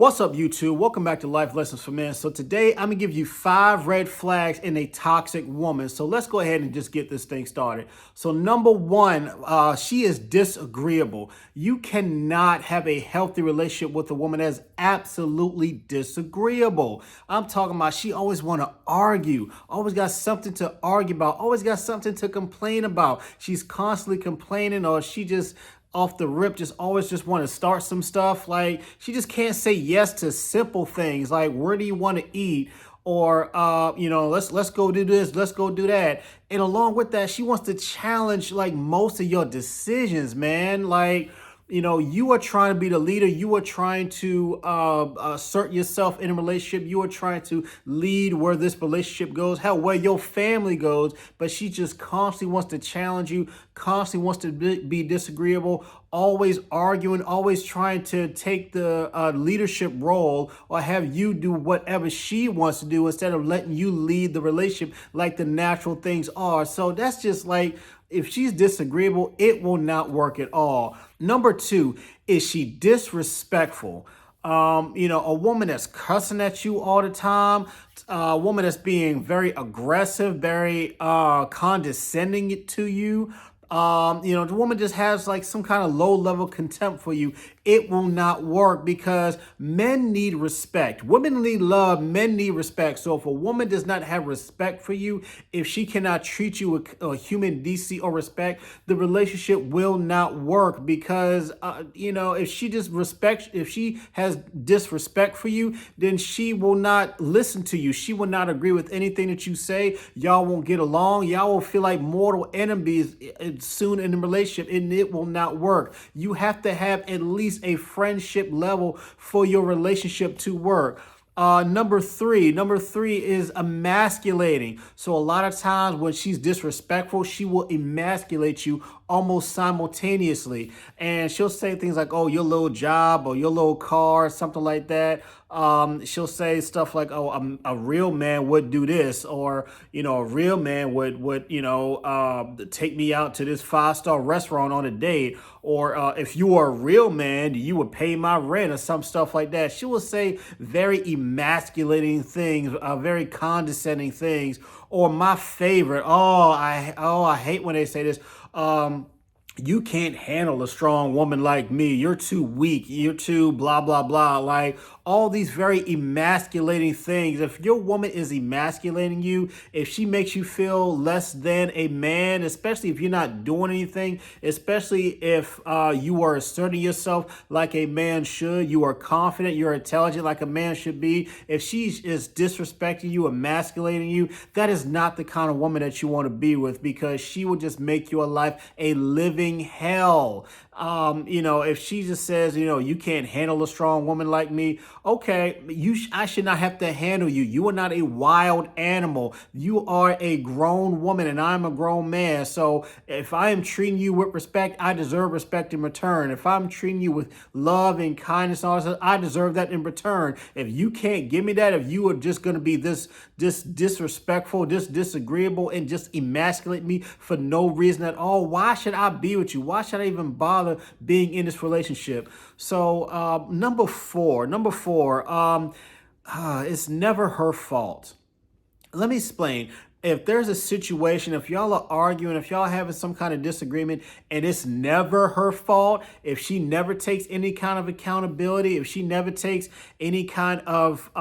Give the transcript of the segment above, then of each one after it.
What's up, YouTube? Welcome back to Life Lessons for Men. So today I'm gonna give you 5 red flags in a toxic woman. So let's go ahead and just get this thing started. So number one, she is disagreeable. You cannot have a healthy relationship with a woman that's absolutely disagreeable. I'm talking about she always want to argue, always got something to argue about, always got something to complain about. She's constantly complaining, or she just off the rip just always just want to start some stuff. Like, she just can't say yes to simple things like, where do you want to eat, or let's go do this, let's go do that. And along with that, she wants to challenge like most of your decisions, man. Like, you are trying to be the leader. You are trying to assert yourself in a relationship. You are trying to lead where this relationship goes, hell, where your family goes. But she just constantly wants to challenge you, constantly wants to be disagreeable, always arguing, always trying to take the leadership role or have you do whatever she wants to do instead of letting you lead the relationship like the natural things are. So that's just like, if she's disagreeable, it will not work at all. Number two, is she disrespectful? A woman that's cussing at you all the time, a woman that's being very aggressive, very condescending to you. The woman just has like some kind of low level contempt for you. It will not work because men need respect. Women need love. Men need respect. So if a woman does not have respect for you, if she cannot treat you with human decency or respect, the relationship will not work because, if she has disrespect for you, then she will not listen to you. She will not agree with anything that you say. Y'all won't get along. Y'all will feel like mortal enemies soon in the relationship, and it will not work. You have to have at least a friendship level for your relationship to work. Number three is emasculating. So a lot of times when she's disrespectful, she will emasculate you almost simultaneously. And she'll say things like, oh, your little job or your little car, something like that. She'll say stuff like, oh, a real man would do this, or, a real man would take me out to this 5-star restaurant on a date, or if you were a real man, you would pay my rent, or some stuff like that. She will say very emasculating things, very condescending things. Or my favorite, I hate when they say this. You can't handle a strong woman like me. You're too weak. You're too blah, blah, blah. Like, all these very emasculating things. If your woman is emasculating you, if she makes you feel less than a man, especially if you're not doing anything, especially if you are asserting yourself like a man should, you are confident, you're intelligent like a man should be. If she is disrespecting you, emasculating you, that is not the kind of woman that you want to be with, because she will just make your life a living hell. If she just says, you can't handle a strong woman like me, okay, I should not have to handle you. You are not a wild animal. You are a grown woman and I'm a grown man. So if I am treating you with respect, I deserve respect in return. If I'm treating you with love and kindness, I deserve that in return. If you can't give me that, if you are just going to be this disrespectful, this disagreeable, and just emasculate me for no reason at all, why should I be with you? Why should I even bother being in this relationship? So number four, it's never her fault. Let me explain. If there's a situation, if y'all are arguing, if y'all having some kind of disagreement, and it's never her fault, if she never takes any kind of accountability, if she never takes any kind of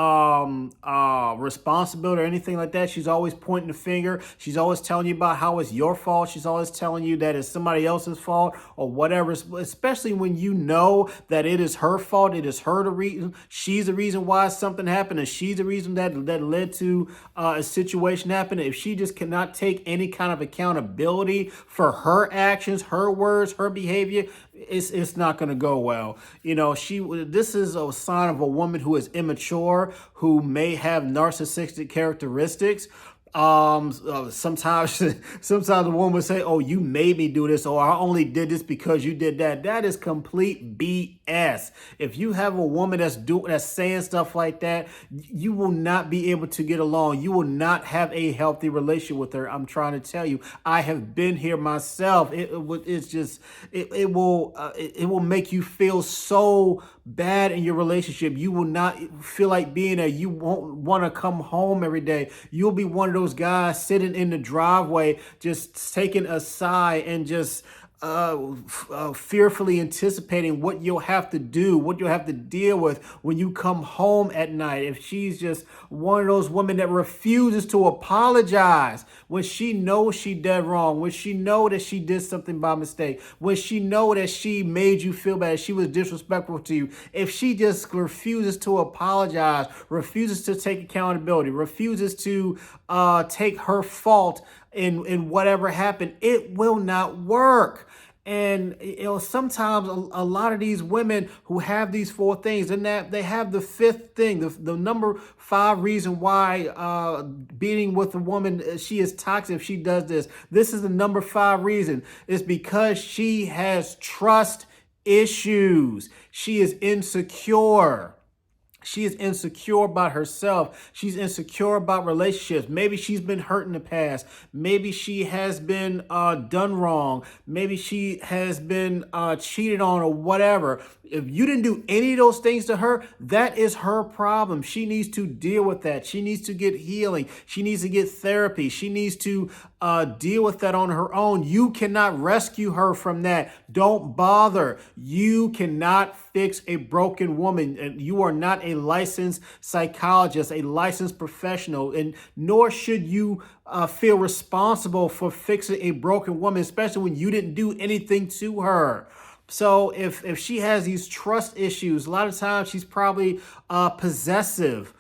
responsibility or anything like that, she's always pointing the finger. She's always telling you about how it's your fault. She's always telling you that it's somebody else's fault or whatever, especially when you know that it is her fault. It is her the reason. She's the reason why something happened, and she's the reason that led to a situation happening. If she just cannot take any kind of accountability for her actions, her words, her behavior, it's not going to go well. This is a sign of a woman who is immature, who may have narcissistic characteristics. Sometimes sometimes a woman would say, oh, you made me do this, or I only did this because you did that. That is complete BS. If you have a woman that's saying stuff like that, you will not be able to get along. You will not have a healthy relationship with her. I'm trying to tell you, I have been here myself. It's just it will make you feel so bad in your relationship. You will not feel like being there. You won't want to come home every day. You'll be one of those guys sitting in the driveway, just taking a sigh and just fearfully anticipating what you'll have to do, what you'll have to deal with when you come home at night. If she's just one of those women that refuses to apologize when she knows she did wrong, when she know that she did something by mistake, when she know that she made you feel bad, she was disrespectful to you. If she just refuses to apologize, refuses to take accountability, refuses to take her fault in whatever happened, it will not work. And sometimes a lot of these women who have these four things, and that they have the fifth thing, the number five reason why being with a woman, she is toxic if she does this. This is the number five reason. It's because she has trust issues. She is insecure. She is insecure about herself. She's insecure about relationships. Maybe she's been hurt in the past. Maybe she has been done wrong. Maybe she has been cheated on or whatever. If you didn't do any of those things to her, that is her problem. She needs to deal with that. She needs to get healing. She needs to get therapy. She needs to deal with that on her own. You cannot rescue her from that. Don't bother. You cannot fix a broken woman. And you are not a licensed psychologist, a licensed professional, and nor should you feel responsible for fixing a broken woman, especially when you didn't do anything to her. So if she has these trust issues, a lot of times she's probably possessive.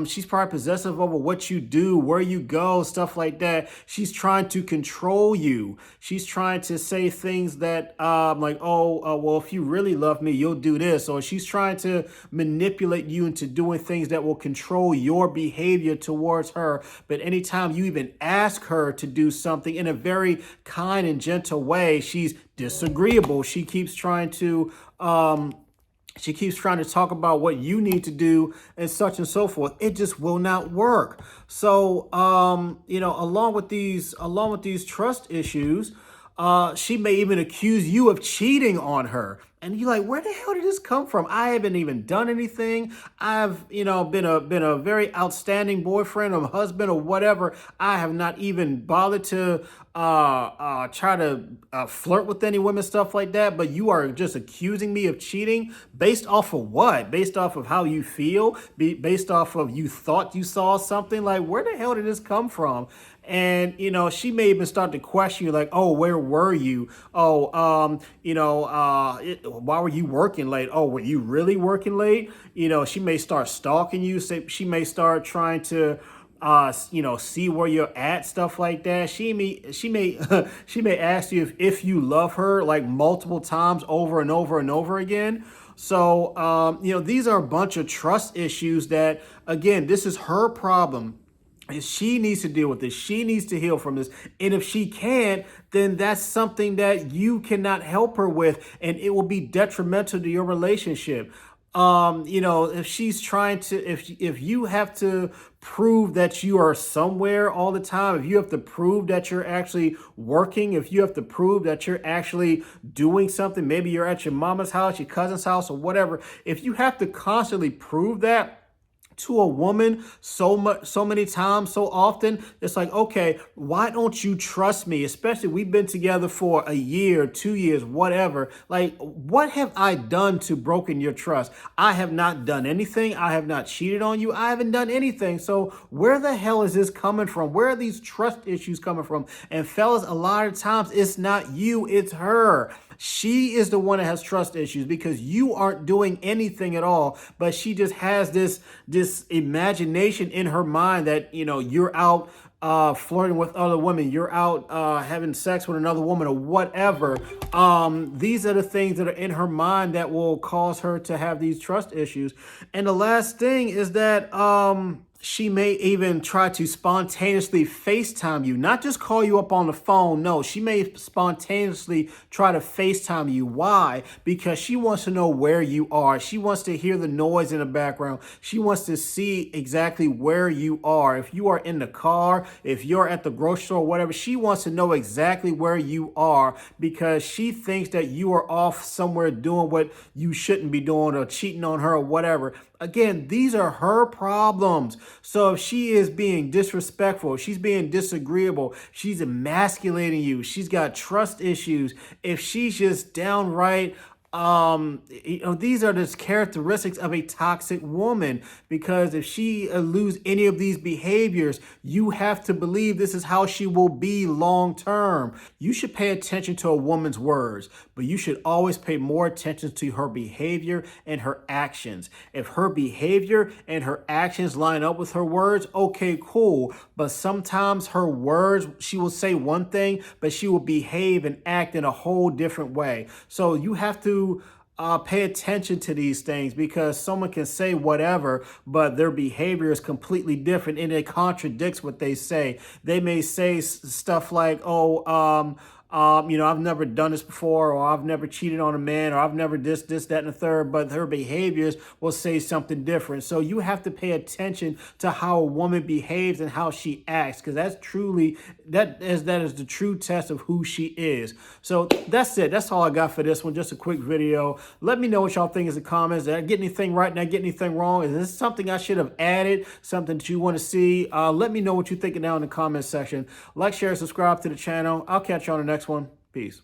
She's probably possessive over what you do, where you go, stuff like that. She's trying to control you. She's trying to say things that like, well, if you really love me, you'll do this. Or she's trying to manipulate you into doing things that will control your behavior towards her. But anytime you even ask her to do something in a very kind and gentle way, she's disagreeable. She keeps trying to talk about what you need to do and such and so forth. It just will not work. So, along with these trust issues, she may even accuse you of cheating on her. And you're like, where the hell did this come from? I haven't even done anything. I've, been a very outstanding boyfriend or husband or whatever. I have not even bothered to try to flirt with any women, stuff like that. But you are just accusing me of cheating based off of what? Based off of how you feel? Based off of you thought you saw something? Like, where the hell did this come from? And, she may even start to question you like, oh, where were you? Oh, why were you working late? Oh, were you really working late? She may start stalking you. She may start trying to, see where you're at, stuff like that. She may she may ask you if you love her like multiple times over and over and over again. So, these are a bunch of trust issues that, again, this is her problem. And she needs to deal with this. She needs to heal from this. And if she can't, then that's something that you cannot help her with, and it will be detrimental to your relationship. If she's trying to, if you have to prove that you are somewhere all the time, if you have to prove that you're actually working, if you have to prove that you're actually doing something, maybe you're at your mama's house, your cousin's house, or whatever. If you have to constantly prove that to a woman so many times, so often, it's like, okay, why don't you trust me? Especially we've been together for a year, 2 years, whatever. Like, what have I done to broken your trust? I have not done anything. I have not cheated on you. I haven't done anything. So where the hell is this coming from? Where are these trust issues coming from? And fellas, a lot of times it's not you, it's her. She is the one that has trust issues because you aren't doing anything at all, but she just has this imagination in her mind that, you're out flirting with other women, you're out having sex with another woman or whatever. These are the things that are in her mind that will cause her to have these trust issues. And the last thing is that She may even try to spontaneously FaceTime you, not just call you up on the phone. No, she may spontaneously try to FaceTime you. Why? Because she wants to know where you are. She wants to hear the noise in the background. She wants to see exactly where you are. If you are in the car, if you're at the grocery store, whatever, she wants to know exactly where you are because she thinks that you are off somewhere doing what you shouldn't be doing or cheating on her or whatever. Again, these are her problems. So if she is being disrespectful, she's being disagreeable, she's emasculating you, she's got trust issues, if she's just downright these are just characteristics of a toxic woman, because if she lose any of these behaviors, you have to believe this is how she will be long term. You should pay attention to a woman's words, but you should always pay more attention to her behavior and her actions. If her behavior and her actions line up with her words, okay, cool. But sometimes her words, she will say one thing, but she will behave and act in a whole different way. So you have to pay attention to these things, because someone can say whatever, but their behavior is completely different and it contradicts what they say. They may say stuff like, I've never done this before, or I've never cheated on a man, or I've never this, that, and the third, but her behaviors will say something different. So you have to pay attention to how a woman behaves and how she acts, because that is the true test of who she is. So that's it. That's all I got for this one. Just a quick video. Let me know what y'all think in the comments. Did I get anything right? Did I get anything wrong? Is this something I should have added? Something that you want to see? Let me know what you're thinking down in the comment section. Like, share, subscribe to the channel. I'll catch you on the next one. Peace.